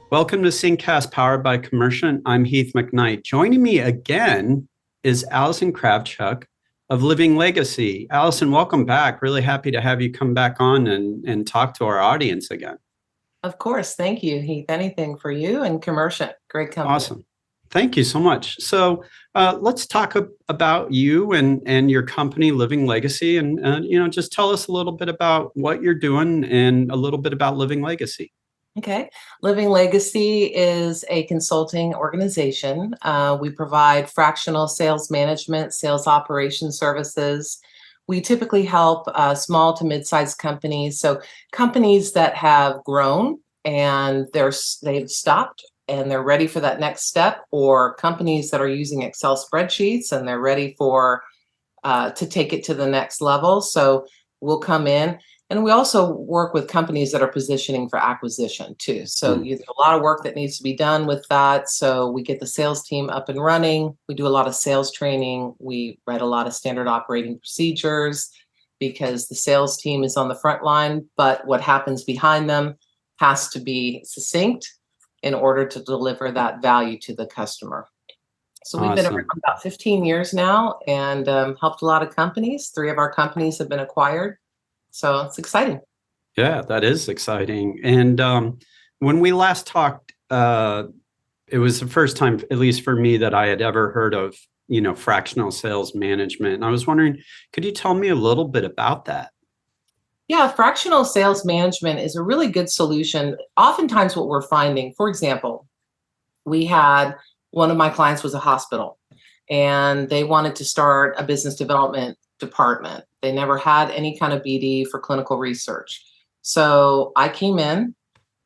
Welcome to Syncast powered by Commercient. I'm Heath McKnight. Joining me again is Alison Kravchuk of Living Legacy. Alison, welcome back. Really happy to have you come back on and talk to our audience again. Of course. Thank you, Heath. Anything for you and Commercient. Great company. Awesome. Thank you so much. So let's talk about you and your company, Living Legacy, and just tell us a little bit about what you're doing and a little bit about Living Legacy. Okay. Living Legacy is a consulting organization. We provide fractional sales management, sales operation services. We typically help small to mid-sized companies. So companies that have grown and they've stopped and they're ready for that next step, or companies that are using Excel spreadsheets and they're ready for to take it to the next level. So we'll come in. And we also work with companies that are positioning for acquisition too. So there's a lot of work that needs to be done with that. So we get the sales team up and running. We do a lot of sales training. We write a lot of standard operating procedures because the sales team is on the front line, but what happens behind them has to be succinct in order to deliver that value to the customer. So we've been around about 15 years now and helped a lot of companies. 3 of our companies have been acquired. So it's exciting. Yeah, that is exciting. And when we last talked, it was the first time, at least for me, that I had ever heard of, fractional sales management. And I was wondering, could you tell me a little bit about that? Yeah, fractional sales management is a really good solution. Oftentimes what we're finding, for example, we had one of my clients was a hospital and they wanted to start a business development department. They never had any kind of BD for clinical research. So I came in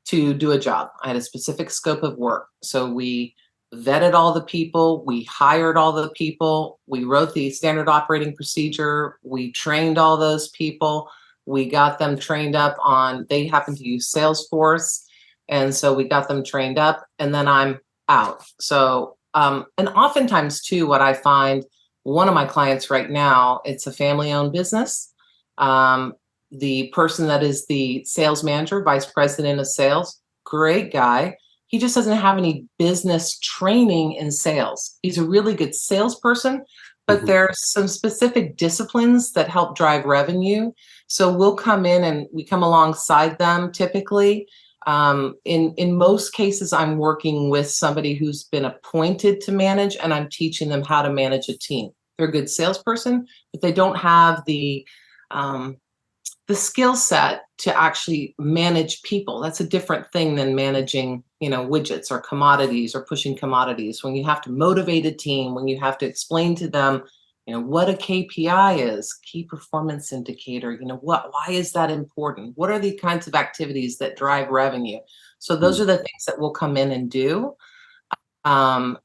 to do a job. I had a specific scope of work. So we vetted all the people, we hired all the people, we wrote the standard operating procedure, we trained all those people, we got them trained up on, they happen to use Salesforce. And so we got them trained up and then I'm out. So, and oftentimes too, what I find, one of my clients right now, it's a family-owned business. The person that is the sales manager, vice president of sales, great guy. He just doesn't have any business training in sales. He's a really good salesperson, but there's some specific disciplines that help drive revenue. So we'll come in and we come alongside them typically. In most cases, I'm working with somebody who's been appointed to manage and I'm teaching them how to manage a team. They're a good salesperson, but they don't have the skill set to actually manage people. That's a different thing than managing, widgets or commodities or pushing commodities. When you have to motivate a team, when you have to explain to them, what a KPI is, key performance indicator, why is that important? What are the kinds of activities that drive revenue? So those are the things that we'll come in and do. Our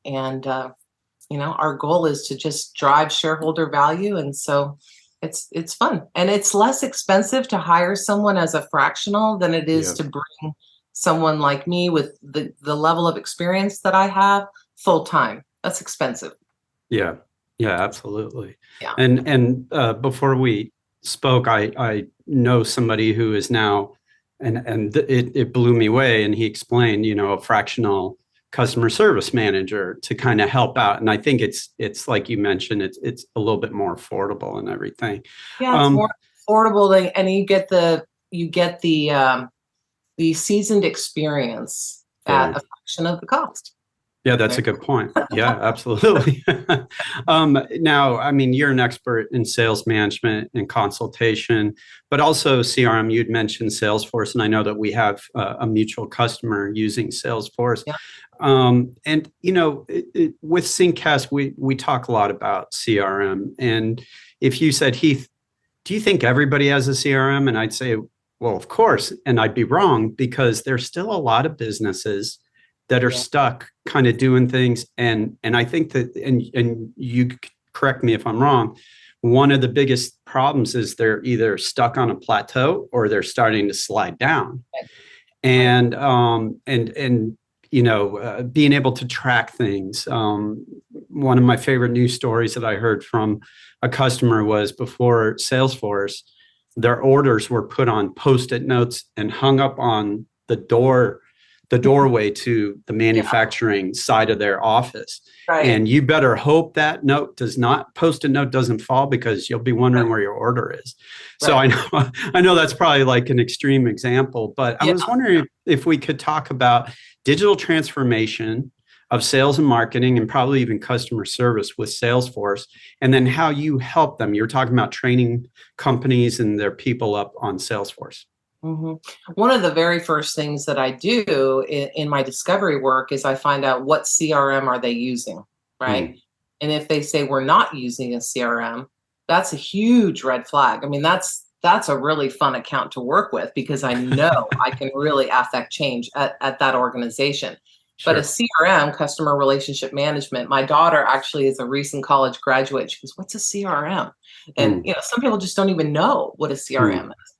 goal is to just drive shareholder value. And so it's fun. And it's less expensive to hire someone as a fractional than it is to bring someone like me with the level of experience that I have full time. That's expensive. Yeah. Yeah, absolutely. Yeah. And before we spoke, I know somebody who is now, and it blew me away. And he explained, a fractional customer service manager to kind of help out. And I think it's like you mentioned, it's a little bit more affordable and everything. Yeah, it's more affordable, and you get the seasoned experience at a fraction of the cost. Yeah, that's a good point. Yeah, absolutely. Now, I mean, you're an expert in sales management and consultation, but also CRM. You'd mentioned Salesforce, and I know that we have a mutual customer using Salesforce. Yeah. With Syncast, we talk a lot about CRM. And if you said, Heath, do you think everybody has a CRM? And I'd say, well, of course. And I'd be wrong because there's still a lot of businesses that are stuck kind of doing things. And I think that, and you correct me if I'm wrong, one of the biggest problems is they're either stuck on a plateau or they're starting to slide down. And being able to track things. One of my favorite news stories that I heard from a customer was before Salesforce, their orders were put on Post-it notes and hung up on the door the doorway to the manufacturing side of their office. Right. And you better hope that post-it note doesn't fall, because you'll be wondering where your order is. So I know that's probably like an extreme example, but I was wondering if we could talk about digital transformation of sales and marketing, and probably even customer service with Salesforce, and then how you help them. You're talking about training companies and their people up on Salesforce. One of the very first things that I do in my discovery work is I find out what CRM are they using, right? And if they say we're not using a CRM, that's a huge red flag. I mean, that's a really fun account to work with, because I know I can really affect change at that organization. Sure. But a CRM, customer relationship management, my daughter actually is a recent college graduate. She goes, "What's a CRM?" And some people just don't even know what a CRM is.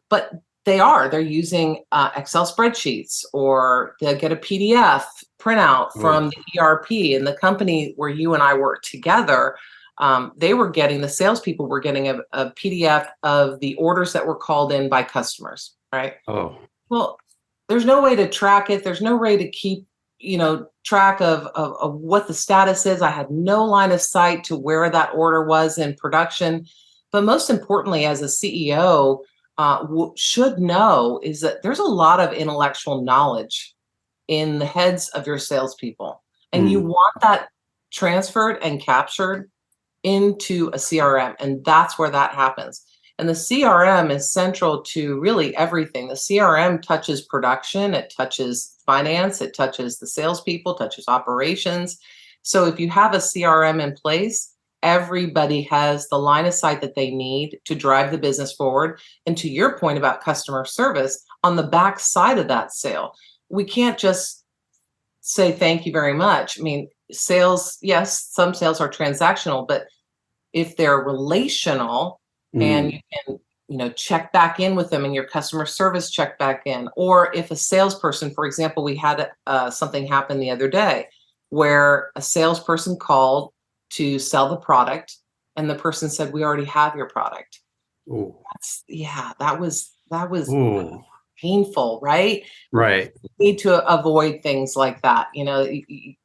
But they're using Excel spreadsheets, or they'll get a PDF printout from the ERP. And the company where you and I work together, the salespeople were getting a PDF of the orders that were called in by customers, right? Oh. Well, there's no way to track it. There's no way to keep, track of what the status is. I had no line of sight to where that order was in production. But most importantly, as a CEO, should know is that there's a lot of intellectual knowledge in the heads of your salespeople, and you want that transferred and captured into a CRM, and that's where that happens. And the CRM is central to really everything. The CRM touches production, it touches finance, it touches the salespeople, touches operations. So if you have a CRM in place, everybody has the line of sight that they need to drive the business forward. And to your point about customer service, on the back side of that sale, we can't just say thank you very much. I mean, sales, yes, some sales are transactional, but if they're relational, and you can, check back in with them, and your customer service check back in. Or if a salesperson, for example, we had something happen the other day where a salesperson called to sell the product, and the person said, "We already have your product." Ooh. That was painful, right? Right. You need to avoid things like that. You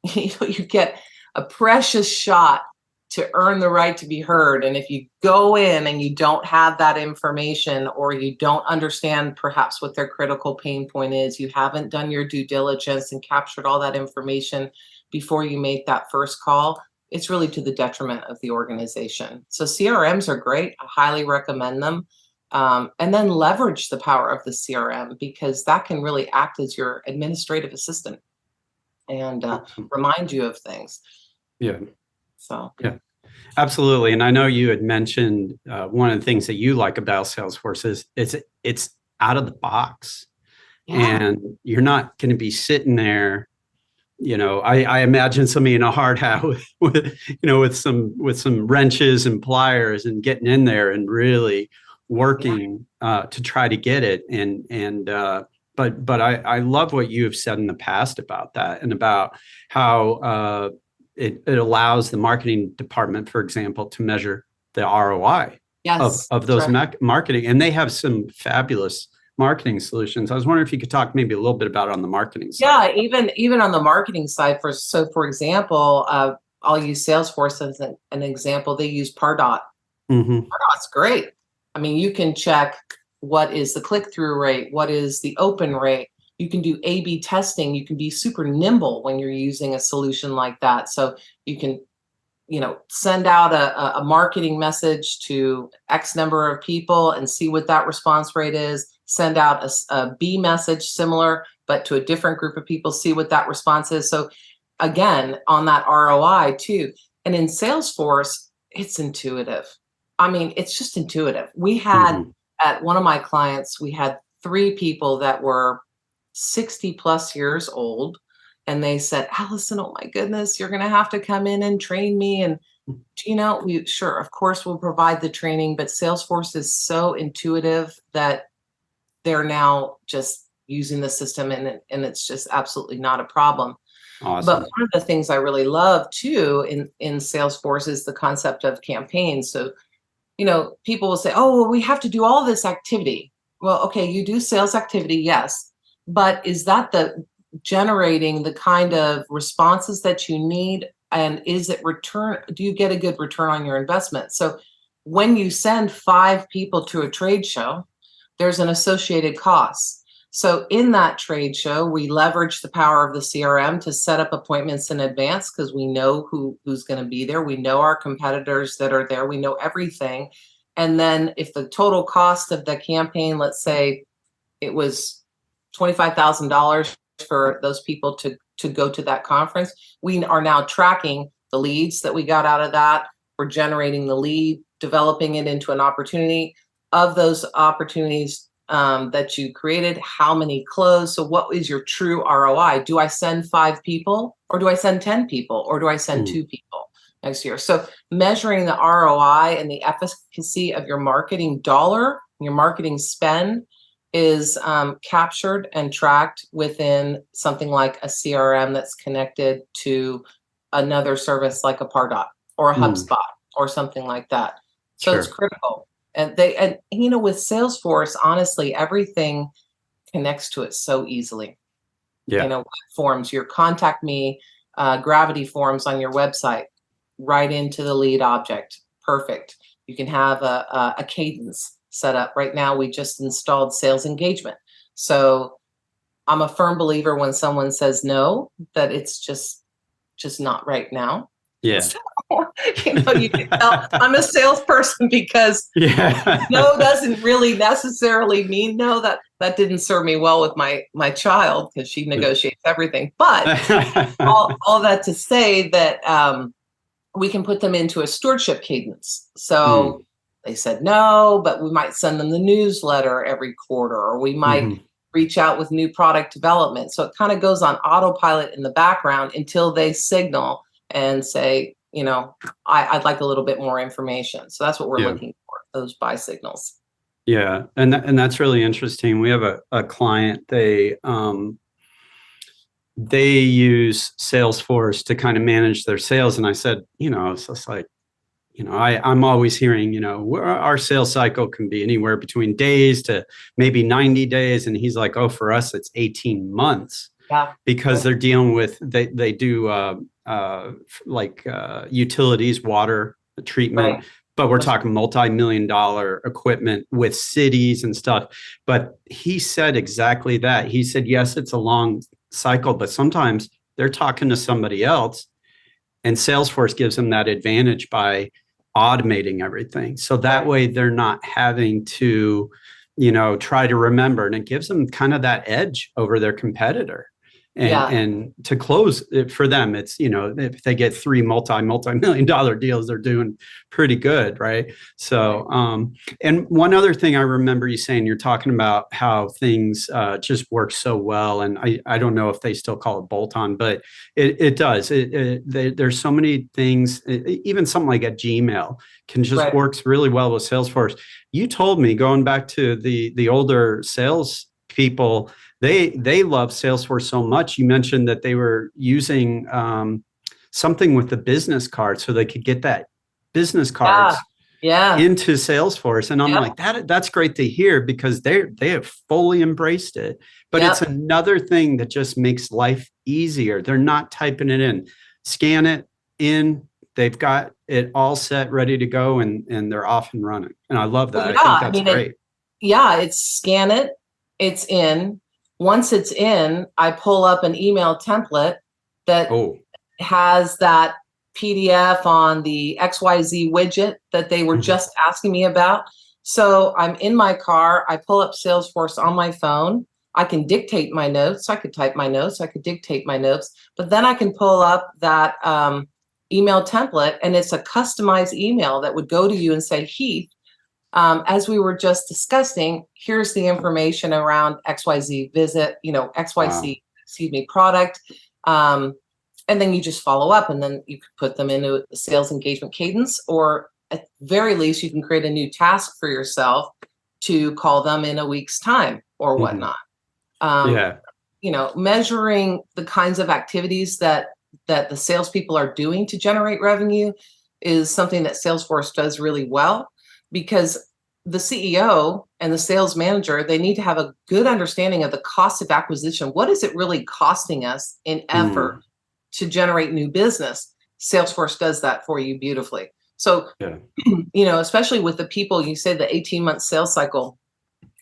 get a precious shot to earn the right to be heard. And if you go in and you don't have that information, or you don't understand perhaps what their critical pain point is, you haven't done your due diligence and captured all that information before you make that first call, it's really to the detriment of the organization. So CRMs are great. I highly recommend them. And then leverage the power of the CRM, because that can really act as your administrative assistant and remind you of things. Yeah. So yeah, absolutely. And I know you had mentioned one of the things that you like about Salesforce is it's out of the box, and you're not going to be sitting there. I imagine somebody in a hard hat with some wrenches and pliers, and getting in there and really working to try to get it. But I love what you have said in the past about that, and about how it allows the marketing department, for example, to measure the ROI of those marketing. And they have some fabulous marketing solutions. I was wondering if you could talk maybe a little bit about it on the marketing side. Yeah, even on the marketing side, for example, I'll use Salesforce as an example. They use Pardot. Pardot's great. I mean, you can check what is the click-through rate, what is the open rate. You can do A/B testing. You can be super nimble when you're using a solution like that. So you can, send out a marketing message to X number of people and see what that response rate is. Send out a B message similar, but to a different group of people, see what that response is. So again, on that ROI too. And in Salesforce, it's intuitive. I mean, it's just intuitive. We had at one of my clients, we had 3 people that were 60 plus years old, and they said, "Alison, oh my goodness, you're going to have to come in and train me." And we sure, of course, we'll provide the training, but Salesforce is so intuitive that they're now just using the system, and it's just absolutely not a problem. Awesome. But one of the things I really love too in Salesforce is the concept of campaigns. So people will say, "Oh, well, we have to do all this activity." Well, okay, you do sales activity, yes, but is that the generating the kind of responses that you need? And is it do you get a good return on your investment? So when you send 5 people to a trade show, there's an associated cost. So in that trade show, we leverage the power of the CRM to set up appointments in advance because we know who's going to be there. We know our competitors that are there. We know everything. And then if the total cost of the campaign, let's say it was $25,000 for those people to go to that conference, we are now tracking the leads that we got out of that. We're generating the lead, developing it into an opportunity. Of those opportunities that you created, how many closed? So what is your true ROI? Do I send 5 people, or do I send 10 people, or do I send 2 people next year? So measuring the ROI and the efficacy of your marketing dollar, your marketing spend is captured and tracked within something like a CRM that's connected to another service like a Pardot or a HubSpot or something like that. So it's critical. And with Salesforce, honestly, everything connects to it so easily. Yeah. Forms, your contact me, gravity forms on your website, right into the lead object. Perfect. You can have a cadence set up. Right now, we just installed sales engagement. So I'm a firm believer when someone says no, that it's just not right now. Yeah. So, you can tell I'm a salesperson because no doesn't really necessarily mean no. That didn't serve me well with my child because she negotiates everything. But all that to say that we can put them into a stewardship cadence. So they said no, but we might send them the newsletter every quarter, or we might reach out with new product development. So it kind of goes on autopilot in the background until they signal and say, I'd like a little bit more information. So that's what we're looking for, those buy signals. Yeah. And that's really interesting. We have a client, they use Salesforce to kind of manage their sales. And I said, it's just like, I'm always hearing, our sales cycle can be anywhere between days to maybe 90 days. And he's like, oh, for us, it's 18 months. Yeah. Because they're dealing with, they do utilities, water treatment, right. But we're talking multi-million-dollar equipment with cities and stuff. But he said exactly that. He said, yes, it's a long cycle, but sometimes they're talking to somebody else, and Salesforce gives them that advantage by automating everything. So that way they're not having to, try to remember, and it gives them kind of that edge over their competitor. And to close it for them, it's, if they get 3 multi-million-dollar deals, they're doing pretty good. Right. So, and one other thing I remember you saying, you're talking about how things just work so well. And I don't know if they still call it bolt-on, but it does. There's so many things, even something like a Gmail can just works really well with Salesforce. You told me, going back to the older sales people, they love Salesforce so much. You mentioned that they were using something with the business card so they could get that business cards into Salesforce. And I'm like, that's great to hear, because they have fully embraced it. But it's another thing that just makes life easier. They're not typing it in, scan it in. They've got it all set, ready to go, and they're off and running. And I love that. I think that's great. It's scan it, it's in. Once it's in, I pull up an email template that has that PDF on the XYZ widget that they were just asking me about. So I'm in my car, I pull up Salesforce on my phone. I can dictate my notes. I could type my notes. I could dictate my notes. But then I can pull up that email template, and it's a customized email that would go to you and say, Heath, as we were just discussing, here's the information around XYZ visit, XYZ, product. And then you just follow up, and then you could put them into a sales engagement cadence, or at very least, you can create a new task for yourself to call them in a week's time or whatnot. Measuring the kinds of activities that the salespeople are doing to generate revenue is something that Salesforce does really well. Because the CEO and the sales manager, they need to have a good understanding of the cost of acquisition. What is it really costing us in effort to generate new business? Salesforce does that for you beautifully. So, especially with the people, you say the 18-month sales cycle.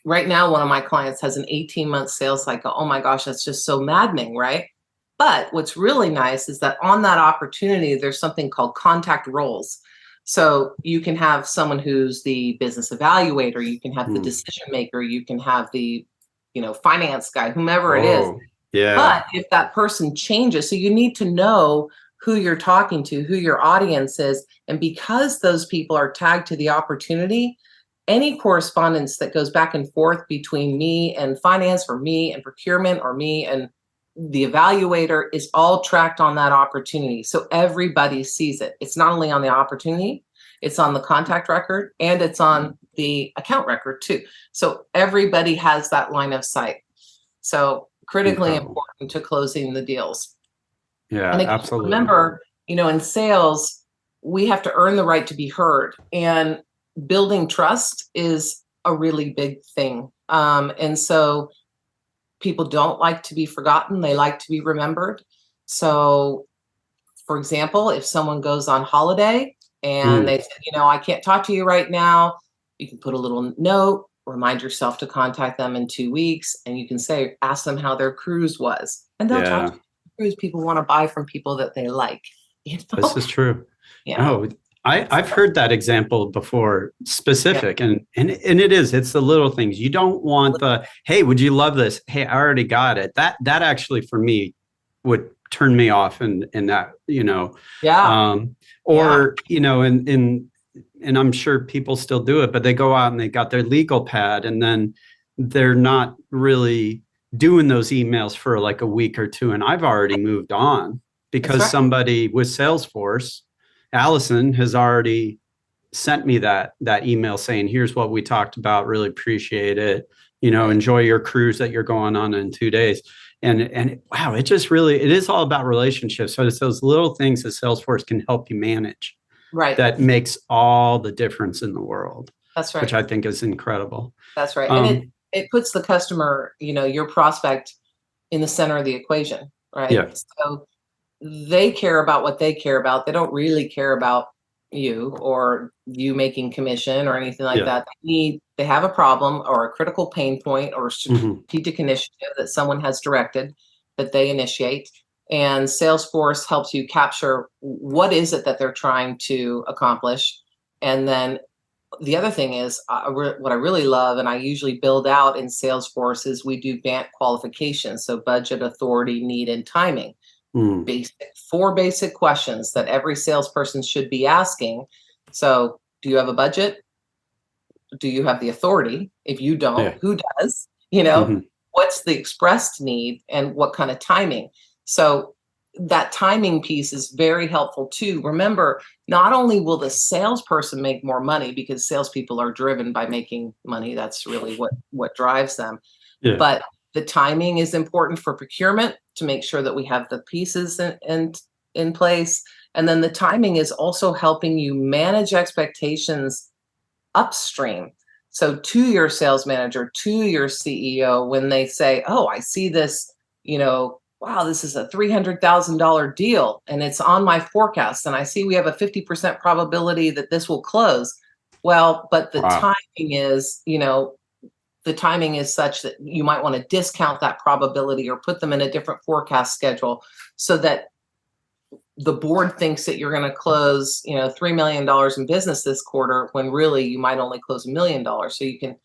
Right now, one of my clients has an 18-month sales cycle. Oh my gosh, that's just so maddening, right? But what's really nice is that on that opportunity, there's something called contact roles. So you can have someone who's the business evaluator, you can have the decision maker, you can have the, finance guy, whomever it is. Yeah. But if that person changes, so you need to know who you're talking to, who your audience is. And because those people are tagged to the opportunity, any correspondence that goes back and forth between me and finance, or me and procurement, or me and the evaluator is all tracked on that opportunity. So everybody sees it. It's not only on the opportunity, it's on the contact record, and it's on the account record too. So everybody has that line of sight. So critically important to closing the deals. Yeah, and again, absolutely. Remember, in sales, we have to earn the right to be heard, and building trust is a really big thing. And so people don't like to be forgotten. They like to be remembered. So, for example, if someone goes on holiday and they say, I can't talk to you right now, you can put a little note, remind yourself to contact them in 2 weeks, and you can ask them how their cruise was. And they'll talk to you. Cruise people want to buy from people that they like. This is true. Yeah. Oh, I've heard that example before, specific, and it's the little things. You don't want the, hey, would you love this? Hey, I already got it. That actually for me would turn me off, and that, and I'm sure people still do it, but they go out and they got their legal pad, and then they're not really doing those emails for like a week or two. And I've already moved on because somebody with Salesforce, Alison, has already sent me that email saying, here's what we talked about. Really appreciate it. Enjoy your cruise that you're going on in 2 days. And wow, it is all about relationships. So it's those little things that Salesforce can help you manage. Right. That makes all the difference in the world. That's right. Which I think is incredible. That's right. And it puts the customer, your prospect, in the center of the equation, right? Yeah. So they care about what they care about. They don't really care about you or you making commission or anything like that. They have a problem or a critical pain point or a strategic initiative that someone has directed that they initiate. And Salesforce helps you capture what is it that they're trying to accomplish. And then the other thing is what I really love, and I usually build out in Salesforce, is we do BANT qualifications. So budget, authority, need, and timing. Four basic questions that every salesperson should be asking. So do you have a budget? Do you have the authority? If you don't, who does? What's the expressed need, and what kind of timing? So that timing piece is very helpful too. Remember, not only will the salesperson make more money, because salespeople are driven by making money. That's really what drives them. But the timing is important for procurement to make sure that we have the pieces in place. And then the timing is also helping you manage expectations upstream. So to your sales manager, to your CEO, when they say, oh, I see this, wow, this is a $300,000 deal and it's on my forecast, and I see we have a 50% probability that this will close. Well, but the timing is, the timing is such that you might want to discount that probability or put them in a different forecast schedule so that the board thinks that you're going to close, $3 million in business this quarter, when really you might only close $1 million. So you can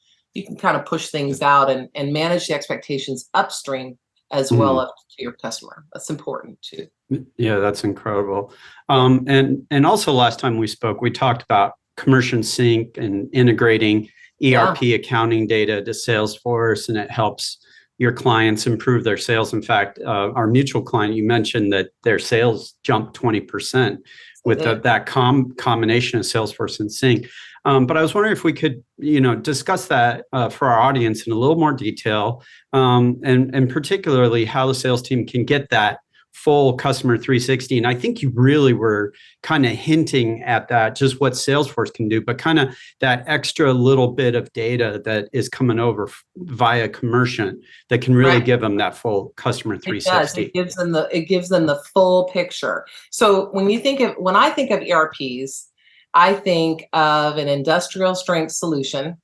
kind of push things out and manage the expectations upstream as well as to your customer. That's important too. Yeah, that's incredible. And also last time we spoke, we talked about Commercient SYNC and integrating ERP accounting data to Salesforce, and it helps your clients improve their sales. In fact, our mutual client, you mentioned that their sales jumped 20% with that combination of Salesforce and Sync. But I was wondering if we could, discuss that for our audience in a little more detail, and particularly how the sales team can get that full customer 360. And I think you really were kind of hinting at that, just what Salesforce can do, but kind of that extra little bit of data that is coming over via Commercient that can really give them that full customer 360. It does. It gives them the full picture. So when I think of ERPs, I think of an industrial strength solution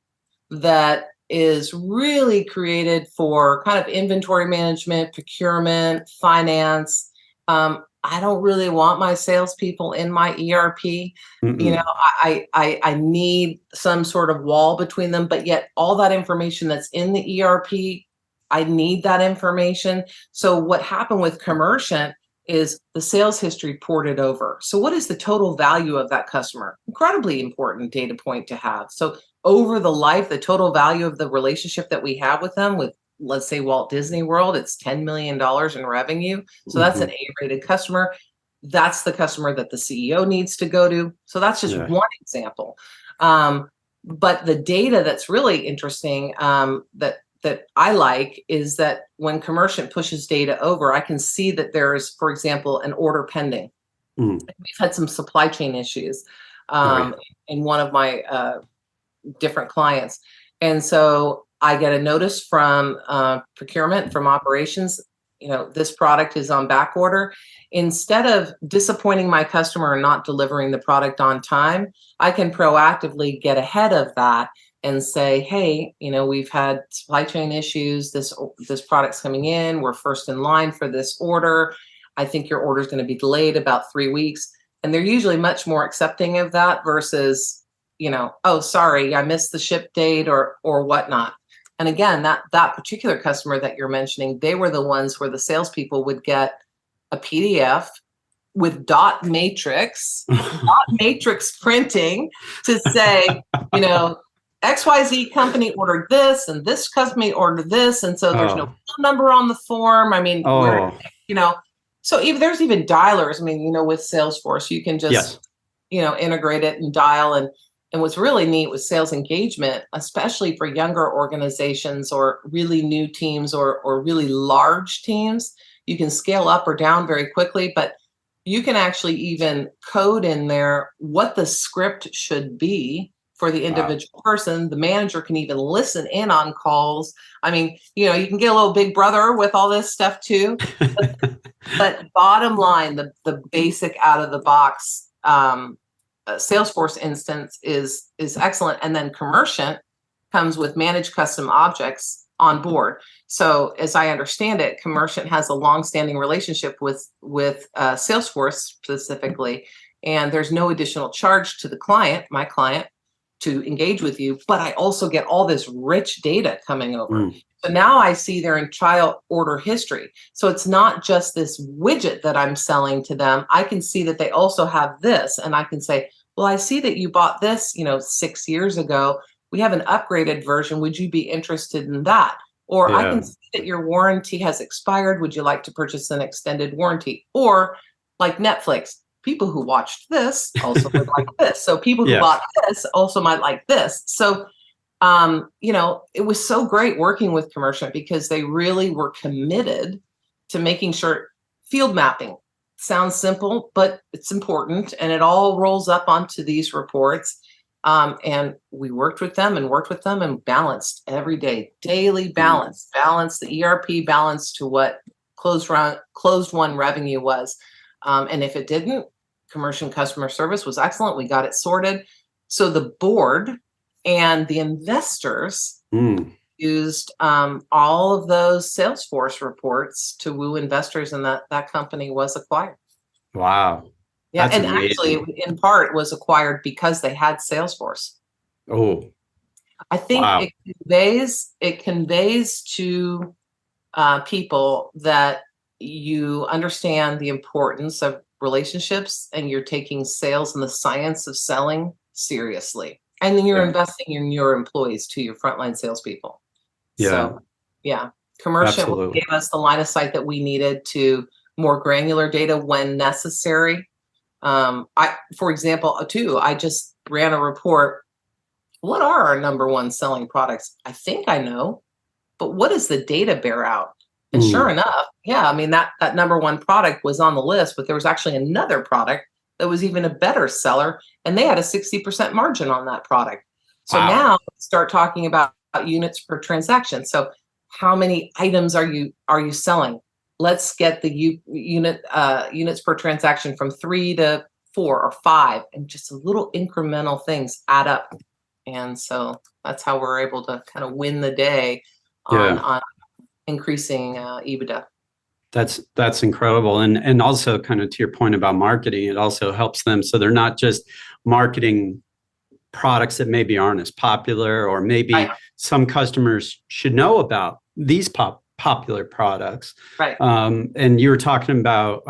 that is really created for kind of inventory management, procurement, finance. I don't really want my salespeople in my ERP. You know, I need some sort of wall between them, but yet all that information that's in the ERP, I need that information. So what happened with Commercient is the sales history ported over. So what is the total value of that customer? Incredibly important data point to have. So over the life, the total value of the relationship that we have with them, with, let's say, Walt Disney World, it's $10 million in revenue. So that's an A-rated customer. That's the customer that the CEO needs to go to. So that's just one example. But the data that's really interesting that I like is that when Commercient pushes data over, I can see that there is, for example, an order pending. We've had some supply chain issues in one of my different clients. And so I get a notice from procurement, from operations, this product is on back order. Instead of disappointing my customer and not delivering the product on time, I can proactively get ahead of that and say, hey, we've had supply chain issues. This product's coming in. We're first in line for this order. I think your order is going to be delayed about 3 weeks. And they're usually much more accepting of that versus, oh, sorry, I missed the ship date or whatnot. And again, that particular customer that you're mentioning, they were the ones where the salespeople would get a PDF with dot matrix printing to say, XYZ company ordered this and this company ordered this. And so there's no phone number on the form. I mean, so even there's even dialers. I mean, with Salesforce, you can just, integrate it and dial. And what's really neat with sales engagement, especially for younger organizations or really new teams or really large teams, you can scale up or down very quickly, but you can actually even code in there what the script should be for the individual person. The manager can even listen in on calls. I mean, you can get a little big brother with all this stuff too. But bottom line, the basic out of the box Salesforce instance is excellent. And then Commercient comes with managed custom objects on board. So as I understand it, Commercient has a long-standing relationship with Salesforce specifically, and there's no additional charge to the client, my client, to engage with you, but I also get all this rich data coming over. So now I see their entire order history. So it's not just this widget that I'm selling to them. I can see that they also have this, and I can say, well, I see that you bought this, 6 years ago. We have an upgraded version. Would you be interested in that? Or I can see that your warranty has expired. Would you like to purchase an extended warranty? Or like Netflix, people who watched this also would like this. So people who bought this also might like this. So, it was so great working with Commercient because they really were committed to making sure field mapping sounds simple, but it's important. And it all rolls up onto these reports. And we worked with them and balanced every day, daily balance the ERP balance to what closed won revenue was. And if it didn't, Commercient customer service was excellent. We got it sorted. So the board and the investors used all of those Salesforce reports to woo investors, and that company was acquired. Wow. Yeah, That's and amazing. actually, in part, was acquired because they had Salesforce. Oh, I think it conveys to people that you understand the importance of relationships and you're taking sales and the science of selling seriously. And then you're investing in your employees too, your frontline salespeople. So, Commercient gave us the line of sight that we needed to more granular data when necessary. For example, I just ran a report. What are our number one selling products? I think I know, but what does the data bear out? And sure enough, yeah, I mean, that number one product was on the list, but there was actually another product that was even a better seller, and they had a 60% margin on that product. So Wow. now start talking about units per transaction. So how many items are you selling? Let's get the units per transaction from 3 to 4 or 5, and just little incremental things add up. And so that's how we're able to kind of win the day on increasing EBITDA. That's incredible. And also kind of to your point about marketing, it also helps them. So they're not just marketing products that maybe aren't as popular, or maybe some customers should know about these popular products. Right. And you were talking about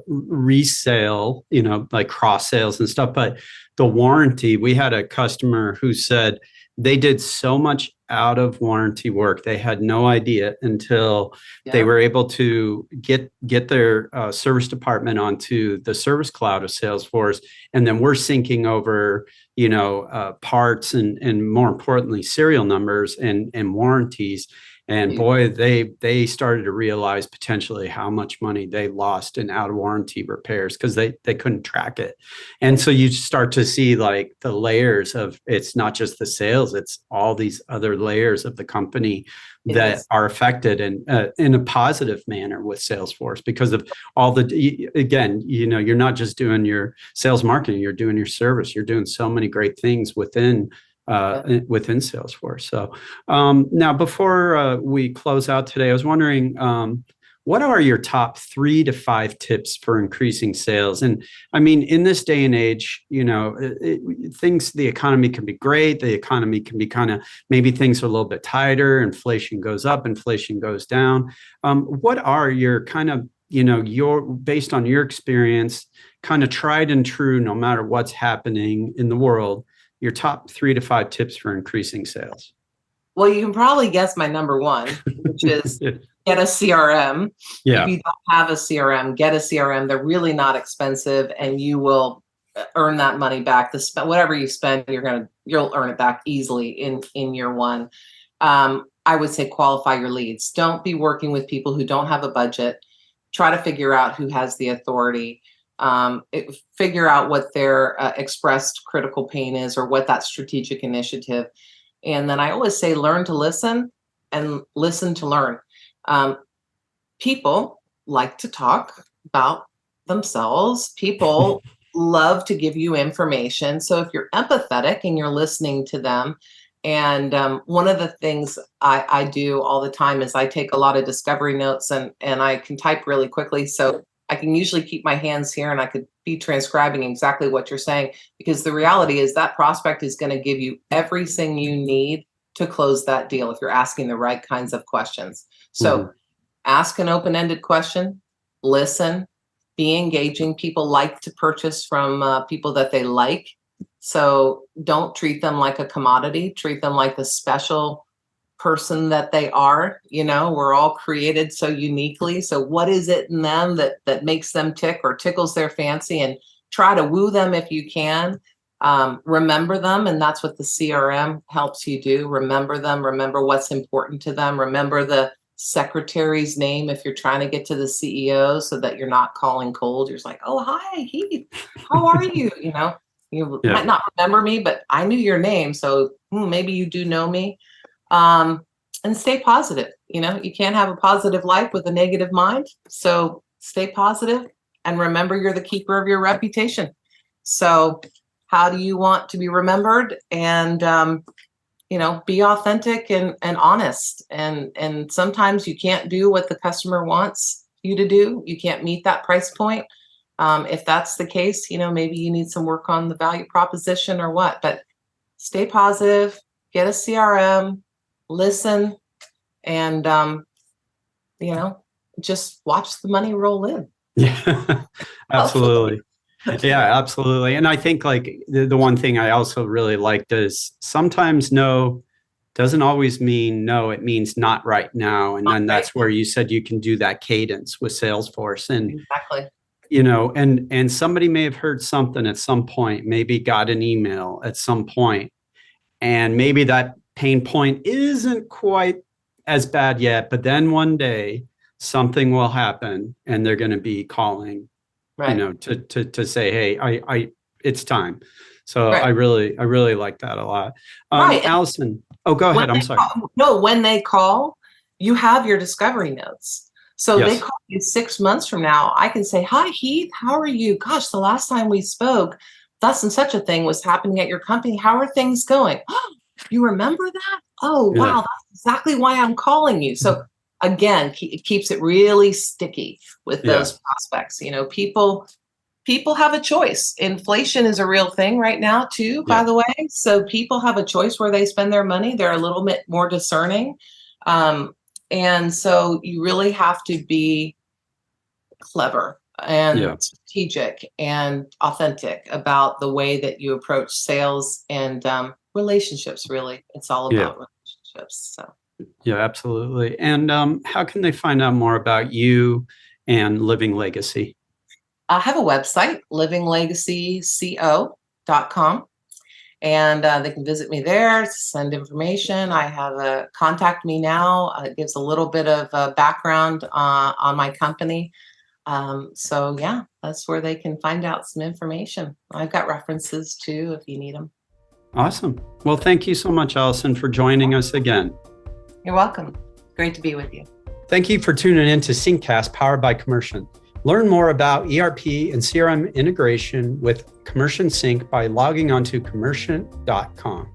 resale, like cross sales and stuff, but the warranty, we had a customer who said they did so much out of warranty work. They had no idea until they were able to get their service department onto the Service Cloud of Salesforce. And then we're syncing over, parts and more importantly, serial numbers and warranties. And boy, they started to realize potentially how much money they lost in out of warranty repairs because they couldn't track it. And so you start to see like the layers of, it's not just the sales, it's all these other layers of the company that are affected in a positive manner with Salesforce because of all the, again, you're not just doing your sales marketing, you're doing your service, you're doing so many great things within Salesforce. So now before we close out today, I was wondering, what are your top 3 to 5 tips for increasing sales? And I mean, in this day and age, the economy can be great. The economy can be maybe things are a little bit tighter. Inflation goes up, inflation goes down. What are your based on your experience, kind of tried and true, no matter what's happening in the world, your top 3 to 5 tips for increasing sales? Well, you can probably guess my number one, which is get a CRM. Yeah. If you don't have a CRM, get a CRM. They're really not expensive, and you will earn that money back. Whatever you spend, you'll earn it back easily in year one. I would say qualify your leads. Don't be working with people who don't have a budget. Try to figure out who has the authority. Figure out what their expressed critical pain is, or what that strategic initiative. And then I always say, learn to listen and listen to learn. People like to talk about themselves. People love to give you information. So if you're empathetic and you're listening to them, and one of the things I do all the time is I take a lot of discovery notes, and I can type really quickly. So I can usually keep my hands here and I could be transcribing exactly what you're saying, because the reality is that prospect is going to give you everything you need to close that deal if you're asking the right kinds of questions. So ask an open-ended question, listen, be engaging. People like to purchase from people that they like. So don't treat them like a commodity, treat them like the special person that they are. We're all created so uniquely. So what is it in them that makes them tick or tickles their fancy, and try to woo them if you can. Remember them, and that's what the CRM helps you do. Remember them, remember what's important to them, remember the secretary's name if you're trying to get to the CEO, so that you're not calling cold. You're just like, oh, hi, Heath, how are you? You might not remember me, but I knew your name, so maybe you do know me. And stay positive. You can't have a positive life with a negative mind. So stay positive and remember you're the keeper of your reputation. So how do you want to be remembered? And, be authentic and honest. And sometimes you can't do what the customer wants you to do. You can't meet that price point. If that's the case, maybe you need some work on the value proposition or what, but stay positive, get a CRM, listen, and just watch the money roll in. Yeah, absolutely. Yeah, absolutely. And I think like the one thing I also really liked is sometimes no doesn't always mean no, it means not right now. And then that's where you said you can do that cadence with Salesforce. And exactly. And somebody may have heard something at some point, maybe got an email at some point, and maybe that pain point isn't quite as bad yet, but then one day something will happen and they're going to be calling, Right. to say, hey, I it's time. So Right. I really like that a lot. Right. Alison, oh, go ahead. I'm sorry. No, when they call, you have your discovery notes. So they Yes. call you 6 months from now. I can say, hi, Heath, how are you? Gosh, the last time we spoke, thus and such a thing was happening at your company. How are things going? Oh, you remember that? Oh, Yeah. wow, that's exactly why I'm calling you. So again, it keeps it really sticky with those prospects. People have a choice. Inflation is a real thing right now too, by the way. So people have a choice where they spend their money. They're a little bit more discerning. And so you really have to be clever and strategic and authentic about the way that you approach sales and relationships, really. It's all about relationships. So. Yeah, absolutely. And how can they find out more about you and Living Legacy? I have a website, livinglegacyco.com, and they can visit me there, send information. I have a contact me now. It gives a little bit of background on my company. So yeah, that's where they can find out some information. I've got references too, if you need them. Awesome. Well, thank you so much, Alison, for joining us again. You're welcome. Great to be with you. Thank you for tuning in to SYNCcast, powered by Commercient. Learn more about ERP and CRM integration with Commercient SYNC by logging on to commercient.com.